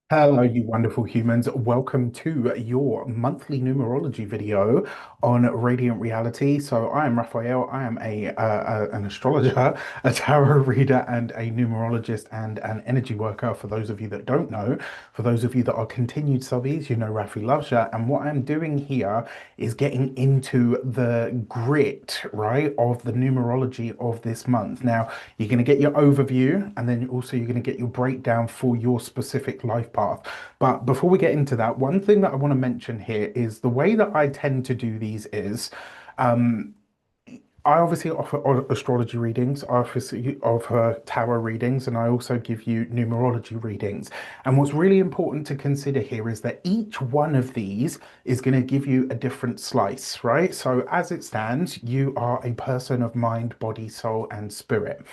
Hello, you wonderful humans. Welcome to your monthly numerology video on Radiant Reality. So, I am Raphael. I am an astrologer, a tarot reader, and a numerologist and an energy worker. For those of you that don't know, for those of you that are continued subbies, you know Rafi loves you. And what I'm doing here is getting into the grit, right, of the numerology of this month. Now, you're going to get your overview, and then also you're going to get your breakdown for your specific life path. But before we get into that, one thing that I want to mention here is the way that I tend to do these is um, I obviously offer astrology readings, I offer tarot readings, and I also give you numerology readings. And what's really important to consider here is that each one of these is going to give you a different slice, right? So, as it stands, you are a person of mind, body, soul, and spirit.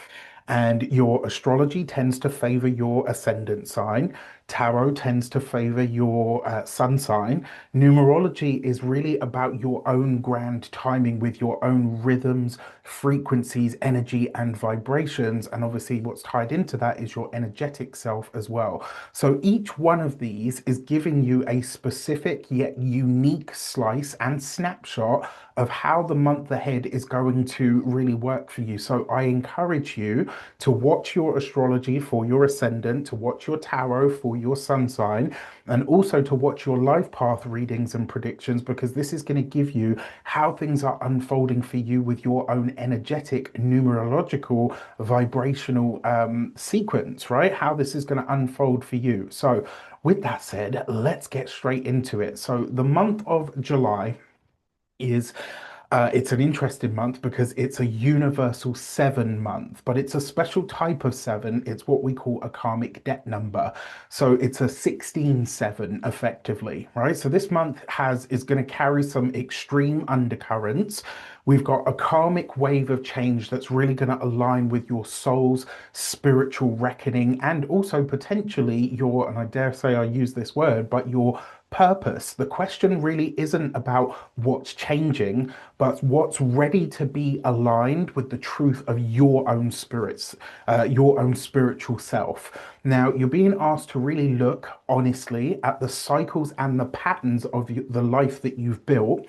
And your astrology tends to favor your ascendant sign. Tarot tends to favor your sun sign. Numerology is really about your own grand timing with your own rhythms, frequencies, energy, and vibrations. And obviously, what's tied into that is your energetic self as well. So each one of these is giving you a specific yet unique slice and snapshot of how the month ahead is going to really work for you. So I encourage you to watch your astrology for your ascendant, to watch your tarot for your sun sign, and also to watch your life path readings and predictions, because this is going to give you how things are unfolding for you with your own energetic, numerological, vibrational sequence, right? How this is going to unfold for you. So, with that said, let's get straight into it. So, the month of July is it's an interesting month because it's a universal seven month, but it's a special type of seven. It's what we call a karmic debt number. So it's a 16/7 effectively, right? So this month has is going to carry some extreme undercurrents. We've got a karmic wave of change that's really going to align with your soul's spiritual reckoning and also potentially your, and I dare say I use this word, but your purpose. The question really isn't about what's changing, but what's ready to be aligned with the truth of your own spirits, your own spiritual self. Now, you're being asked to really look honestly at the cycles and the patterns of the life that you've built.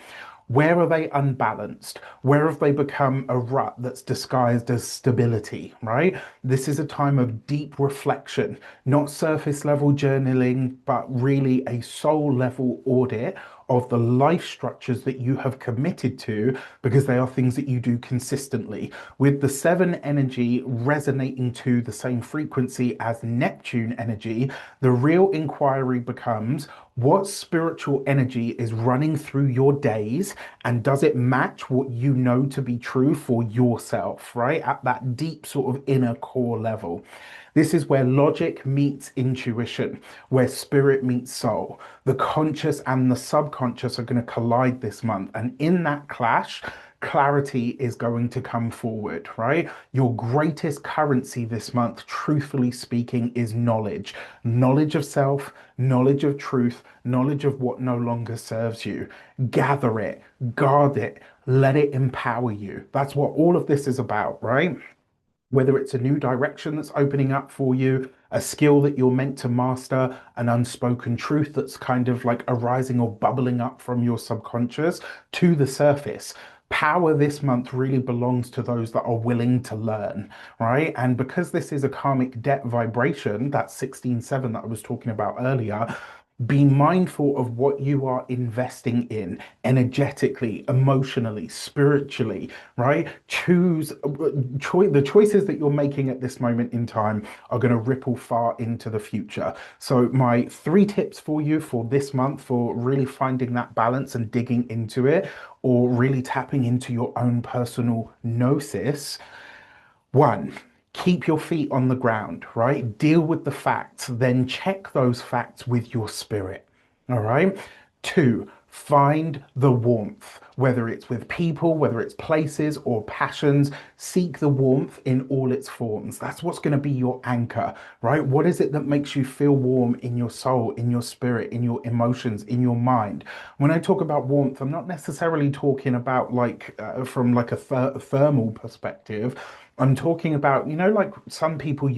Where are they unbalanced? Where have they become a rut that's disguised as stability, right? This is a time of deep reflection, not surface level journaling, but really a soul level audit of the life structures that you have committed to because they are things that you do consistently. With the seven energy resonating to the same frequency as Neptune energy, the real inquiry becomes what spiritual energy is running through your days and does it match what you know to be true for yourself, right? At that deep sort of inner core level. This is where logic meets intuition, where spirit meets soul. The conscious and the subconscious are going to collide this month. And in that clash, clarity is going to come forward, right? Your greatest currency this month, truthfully speaking, is knowledge. Knowledge of self, knowledge of truth, knowledge of what no longer serves you. Gather it, guard it, let it empower you. That's what all of this is about, right? Whether it's a new direction that's opening up for you, a skill that you're meant to master, an unspoken truth that's kind of like arising or bubbling up from your subconscious to the surface. Power this month really belongs to those that are willing to learn, right? And because this is a karmic debt vibration, that 16/7 that I was talking about earlier, be mindful of what you are investing in energetically, emotionally, spiritually, right? The choices that you're making at this moment in time are going to ripple far into the future. So, my three tips for you for this month for really finding that balance and digging into it, or really tapping into your own personal gnosis. One, keep your feet on the ground, right? Deal with the facts, then check those facts with your spirit. All right. Two, find the warmth, whether it's with people, whether it's places or passions. Seek the warmth in all its forms. That's what's going to be your anchor, right? What is it that makes you feel warm in your soul, in your spirit, in your emotions, in your mind? When I talk about warmth, I'm not necessarily talking about like from like a thermal perspective. I'm talking about, like some people,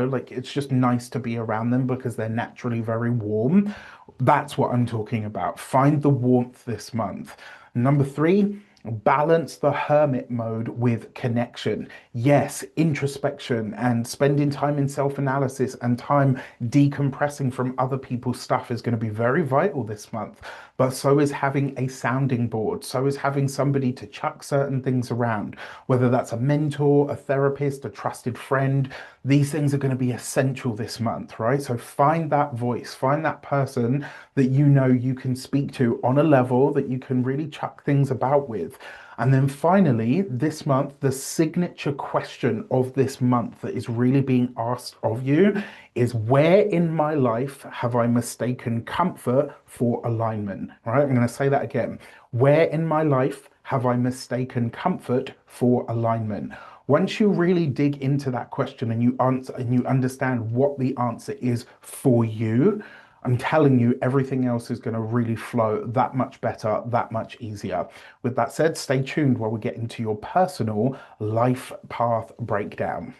like it's just nice to be around them because they're naturally very warm. That's what I'm talking about. Find the warmth this month. Number three, balance the hermit mode with connection. Yes, introspection and spending time in self-analysis and time decompressing from other people's stuff is going to be very vital this month. But so is having a sounding board. So is having somebody to chuck certain things around, whether that's a mentor, a therapist, a trusted friend. These things are going to be essential this month, right? So find that voice, find that person that you know you can speak to on a level that you can really chuck things about with. And then finally, this month, the signature question of this month that is really being asked of you is, where in my life have I mistaken comfort for alignment? All right, I'm going to say that again. Where in my life have I mistaken comfort for alignment? Once you really dig into that question and you answer and you understand what the answer is for you, I'm telling you, everything else is going to really flow that much better, that much easier. With that said, stay tuned while we get into your personal life path breakdown.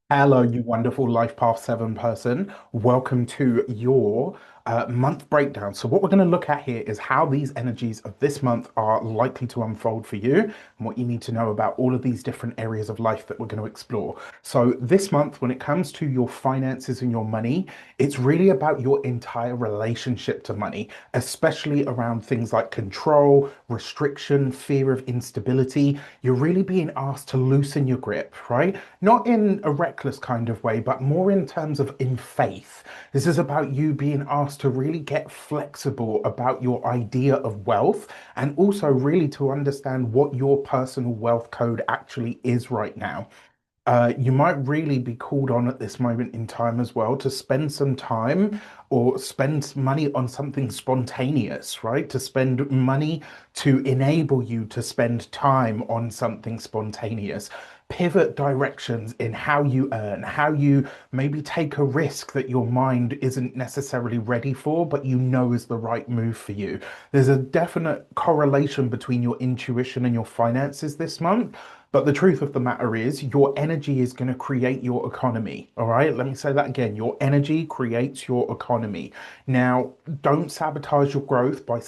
Hello, you wonderful Life Path 7 person. Welcome to your month breakdown. So, what we're going to look at here is how these energies of this month are likely to unfold for you and what you need to know about all of these different areas of life that we're going to explore. So, this month, when it comes to your finances and your money, it's really about your entire relationship to money, especially around things like control, restriction, fear of instability. You're really being asked to loosen your grip, right? Not in a reckless kind of way, but more in terms of in faith. This is about you being asked to really get flexible about your idea of wealth and also really to understand what your personal wealth code actually is right now. You might really be called on at this moment in time as well to spend some time or spend money on something spontaneous, right? To spend money to enable you to spend time on something spontaneous. Pivot directions in how you earn, how you maybe take a risk that your mind isn't necessarily ready for, but you know is the right move for you. There's a definite correlation between your intuition and your finances this month. But the truth of the matter is, your energy is going to create your economy. All right. Let me say that again. Your energy creates your economy. Now, don't sabotage your growth by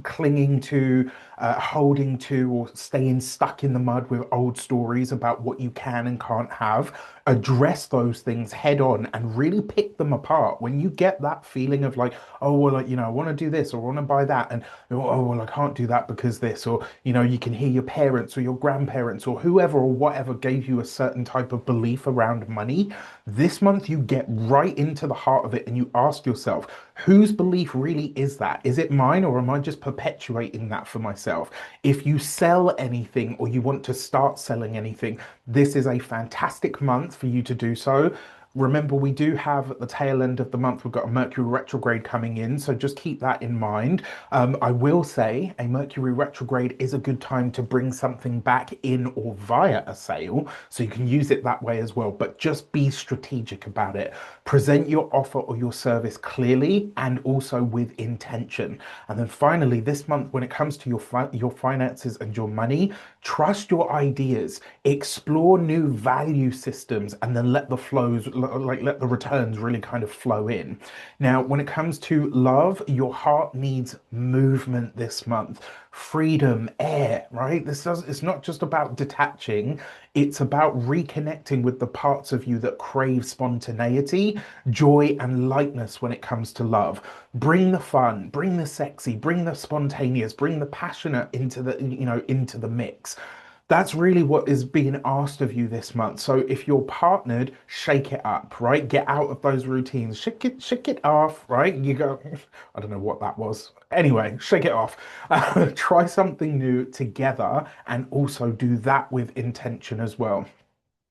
clinging to, holding to, or staying stuck in the mud with old stories about what you can and can't have. Address those things head on and really pick them apart. When you get that feeling of like, oh, well, like, I want to do this or I want to buy that, and oh, well, I can't do that because this, or, you can hear your parents or your grandparents or whoever or whatever gave you a certain type of belief around money. This month, you get right into the heart of it and you ask yourself, whose belief really is that? Is it mine or am I just perpetuating that for myself? If you sell anything or you want to start selling anything, this is a fantastic month for you to do so. Remember, we do have at the tail end of the month, we've got a Mercury retrograde coming in, so just keep that in mind. I will say a Mercury retrograde is a good time to bring something back in or via a sale, so you can use it that way as well, but just be strategic about it. Present your offer or your service clearly and also with intention. And then finally, this month, when it comes to your finances and your money, trust your ideas, explore new value systems, and then let the flows, like let the returns really kind of flow in. Now, when it comes to love, your heart needs movement this month. Freedom, air, right? It's not just about detaching, it's about reconnecting with the parts of you that crave spontaneity, joy, and lightness when it comes to love. Bring the fun, bring the sexy, bring the spontaneous, bring the passionate into the mix. That's really what is being asked of you this month. So if you're partnered, shake it up, right? Get out of those routines. Shake it off, right? You go, I don't know what that was. Anyway, shake it off. Try something new together and also do that with intention as well.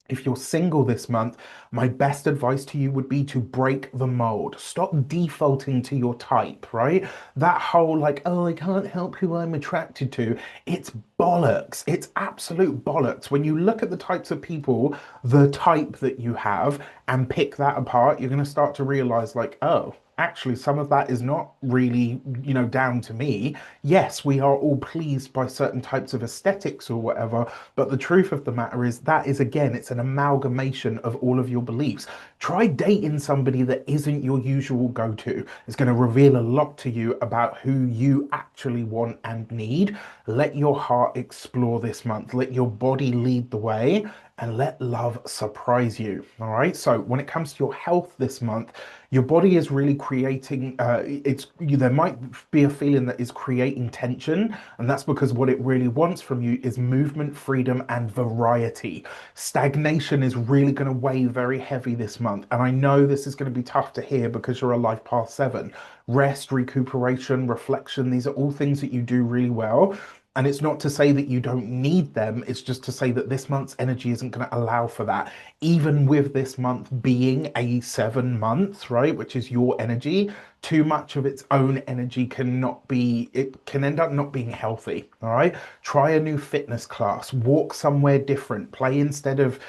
If you're single this month, my best advice to you would be to break the mold. Stop defaulting to your type, right? That whole like, oh, I can't help who I'm attracted to. It's bollocks. It's absolute bollocks. When you look at the types of people, the type that you have, and pick that apart, you're going to start to realize, like, oh, actually, some of that is not really, down to me. Yes, we are all pleased by certain types of aesthetics or whatever, but the truth of the matter is that is, again, it's an amalgamation of all of your beliefs. Try dating somebody that isn't your usual go-to. It's going to reveal a lot to you about who you actually want and need. Let your heart explore this month. Let your body lead the way and let love surprise you. All right. So when it comes to your health this month, your body is really creating, there might be a feeling that is creating tension. And that's because what it really wants from you is movement, freedom, and variety. Stagnation is really going to weigh very heavy this month. And I know this is going to be tough to hear because you're a life path 7. Rest, recuperation, reflection, these are all things that you do really well. And it's not to say that you don't need them, it's just to say that this month's energy isn't going to allow for that. Even with this month being a 7 month, right, which is your energy, too much of its own energy cannot be, it can end up not being healthy. All right. Try a new fitness class, walk somewhere different, play instead of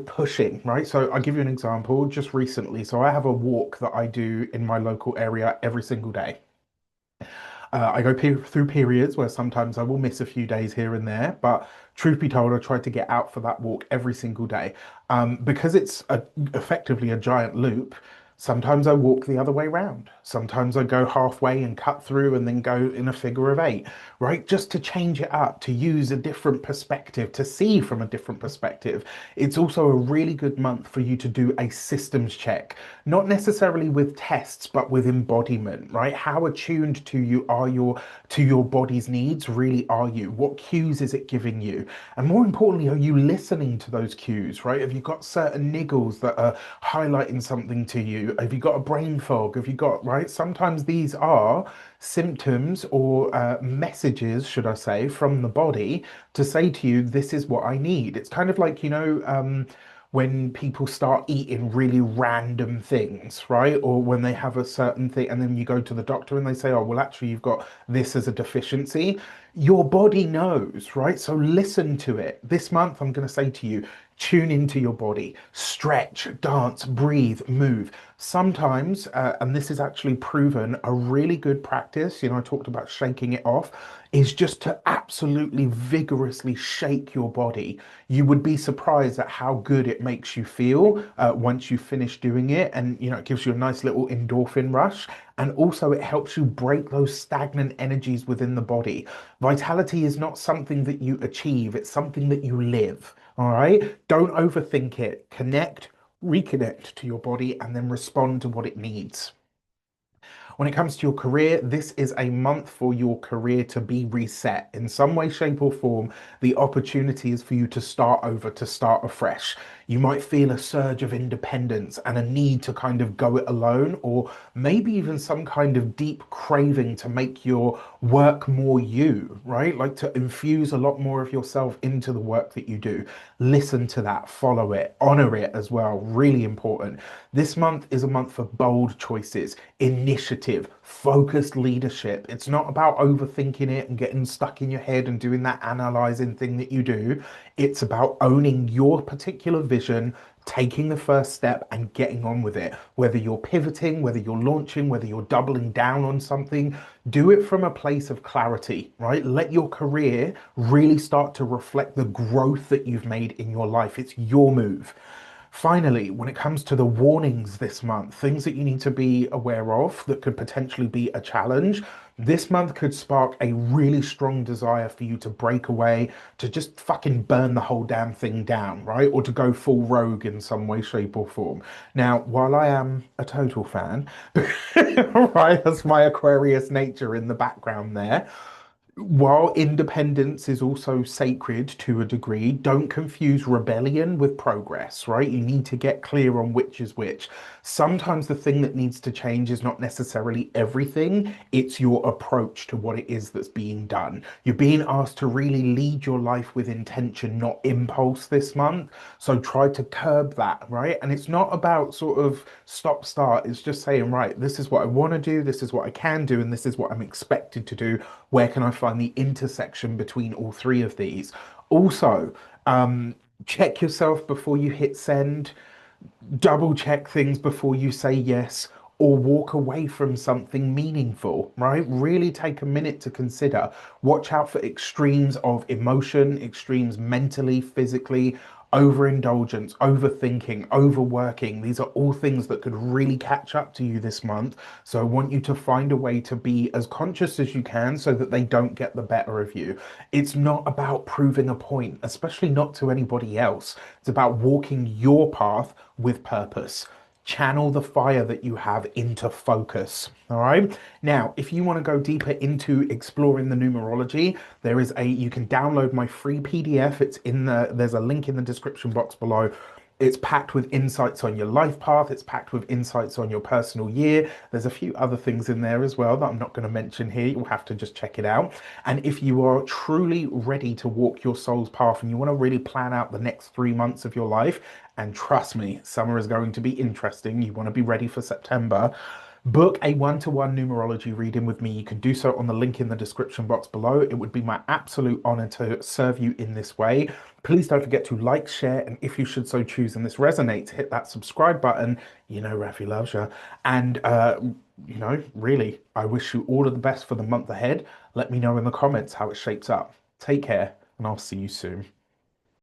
pushing, right? So I'll give you an example just recently. So I have a walk that I do in my local area every single day. I go through periods where sometimes I will miss a few days here and there, but truth be told, I try to get out for that walk every single day. Because it's effectively a giant loop, sometimes I walk the other way round. Sometimes I go halfway and cut through and then go in a figure of 8, right? Just to change it up, to use a different perspective, to see from a different perspective. It's also a really good month for you to do a systems check, not necessarily with tests, but with embodiment, right? How attuned to your body's needs really are you? What cues is it giving you? And more importantly, are you listening to those cues, right? Have you got certain niggles that are highlighting something to you? Have you got a brain fog? Have you got, right? Sometimes these are symptoms or messages, should I say, from the body to say to you, this is what I need. It's kind of like, when people start eating really random things, right? Or when they have a certain thing, and then you go to the doctor and they say, oh, well, actually, you've got this as a deficiency. Your body knows, right? So listen to it. This month, I'm going to say to you, tune into your body, stretch, dance, breathe, move. Sometimes, and this is actually proven, a really good practice, I talked about shaking it off, is just to absolutely vigorously shake your body. You would be surprised at how good it makes you feel once you finish doing it. And, it gives you a nice little endorphin rush. And also, it helps you break those stagnant energies within the body. Vitality is not something that you achieve, it's something that you live. All right. Don't overthink it. Connect, reconnect to your body, and then respond to what it needs. When it comes to your career, this is a month for your career to be reset in some way, shape, or form. The opportunity is for you to start over, to start afresh. You might feel a surge of independence and a need to kind of go it alone, or maybe even some kind of deep craving to make your work more you, right? Like to infuse a lot more of yourself into the work that you do. Listen to that, follow it, honor it as well. Really important. This month is a month for bold choices, initiative, focused leadership. It's not about overthinking it and getting stuck in your head and doing that analyzing thing that you do. It's about owning your particular vision, taking the first step and getting on with it. Whether you're pivoting, whether you're launching, whether you're doubling down on something, do it from a place of clarity, right? Let your career really start to reflect the growth that you've made in your life. It's your move. Finally, when it comes to the warnings this month, things that you need to be aware of that could potentially be a challenge, this month could spark a really strong desire for you to break away, to just fucking burn the whole damn thing down, right? Or to go full rogue in some way, shape, or form. Now, while I am a total fan, right, that's my Aquarius nature in the background there, while independence is also sacred to a degree, don't confuse rebellion with progress, right? You need to get clear on which is which. Sometimes the thing that needs to change is not necessarily everything, it's your approach to what it is that's being done. You're being asked to really lead your life with intention, not impulse this month. So try to curb that, right? And it's not about sort of stop start, it's just saying, right, this is what I want to do, this is what I can do, and this is what I'm expected to do. Where can I find the intersection between all three of these. Also, um, check yourself before you hit send, double check things before you say yes or walk away from something meaningful, right? Really take a minute to consider. Watch out for extremes of emotion, extremes mentally, physically, overindulgence, overthinking, overworking. These are all things that could really catch up to you this month. So I want you to find a way to be as conscious as you can so that they don't get the better of you. It's not about proving a point, especially not to anybody else. It's about walking your path with purpose. Channel the fire that you have into focus. All right. Now, if you want to go deeper into exploring the numerology, you can download my free PDF. There's a link in the description box below. It's packed with insights on your life path. It's packed with insights on your personal year. There's a few other things in there as well that I'm not going to mention here. You'll have to just check it out. And if you are truly ready to walk your soul's path and you want to really plan out the next 3 months of your life, and trust me, summer is going to be interesting. You want to be ready for September. Book a one-to-one numerology reading with me. You can do so on the link in the description box below. It would be my absolute honor to serve you in this way. Please don't forget to like, share, and if you should so choose and this resonates, hit that subscribe button. You know Rafi loves you. And, really, I wish you all of the best for the month ahead. Let me know in the comments how it shapes up. Take care, and I'll see you soon.